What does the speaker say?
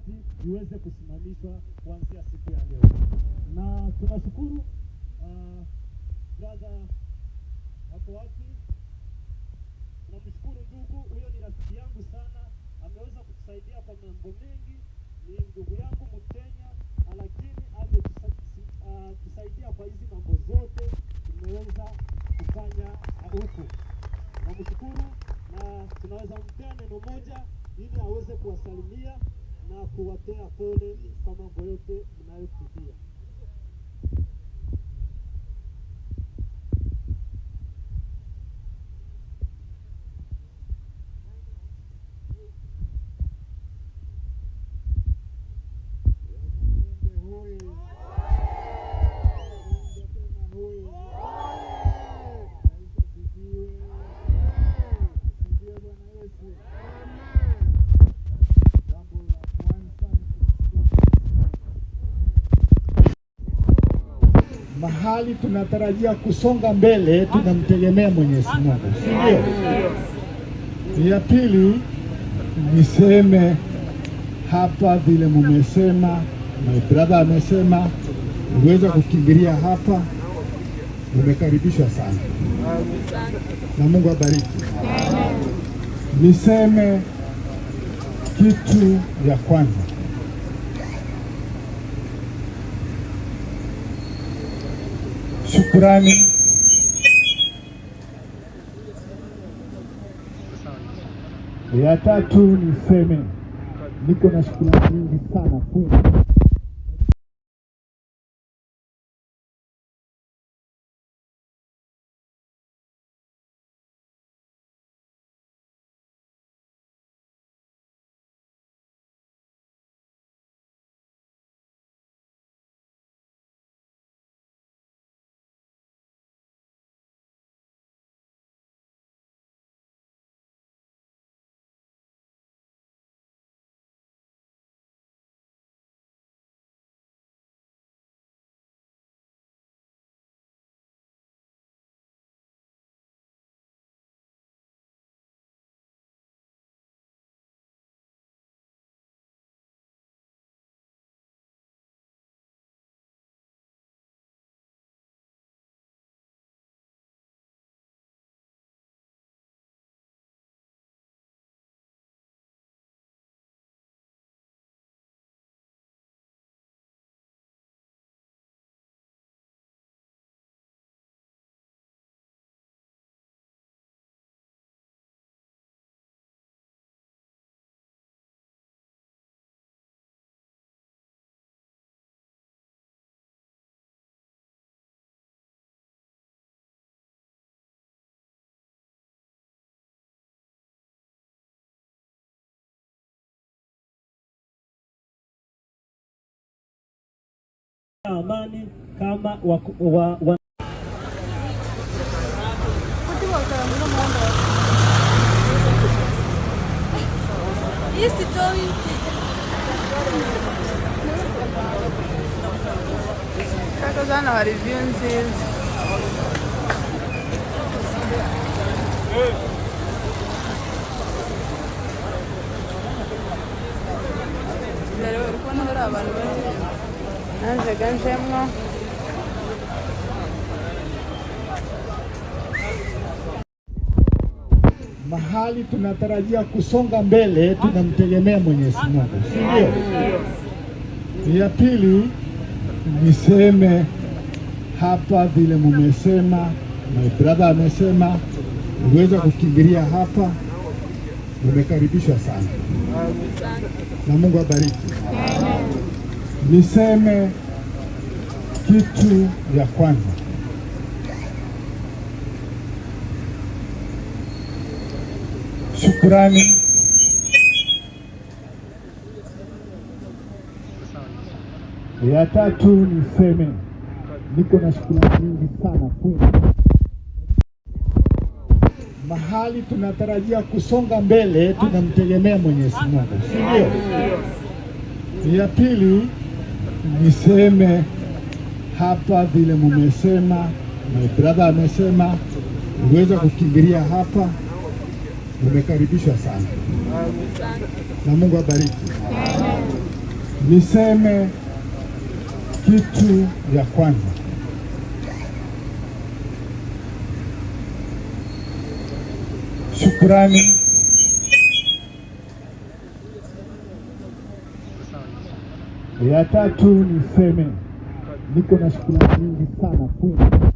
kazi iweze kusimamishwa kuanzia siku ya leo. Na tunashukuru brother hapo wapi, tunamshukuru ndugu huyo, ni rafiki yangu sana, ameweza kutusaidia kwa mambo mengi. Ni ndugu yangu Mtenya, lakini ametusaidia kwa hizi mambo zote tumeweza kufanya huku. Namshukuru, na tunaweza mpea neno moja ili aweze kuwasalimia na kuwapea pole kwa mambo yote mnayopitia. Mahali tunatarajia kusonga mbele, tunamtegemea Mwenyezi Mungu, si ndio? Ya pili, niseme hapa vile mumesema, my brother amesema, uweza kukimbilia hapa, umekaribishwa sana na Mungu abariki. Niseme kitu ya kwanza, shukrani. Ya tatu niseme niko na shukrani nyingi sana kwenu. Amani kama kaka sana wa review nziza. Leo kuna hora abantu nanje ganjemwo. Mahali tunatarajia kusonga mbele, tunamtegemea Mwenyezi Mungu, si ndio? Ya pili, niseme hapa vile mumesema, my brother amesema, uweza kukimbilia hapa, umekaribishwa sana na Mungu abariki. Niseme kitu ya kwanza, shukrani. Ya tatu niseme niko na shukrani nyingi sana kwenu. Mahali tunatarajia kusonga mbele, tunamtegemea Mwenyezi Mungu, si ndio? Ya pili, niseme hapa vile mumesema, my brother amesema, uweza kukimbilia hapa, umekaribishwa sana na Mungu abariki. niseme kitu ya kwanza, shukrani ya tatu niseme niko na shukrani nyingi sana kwenu.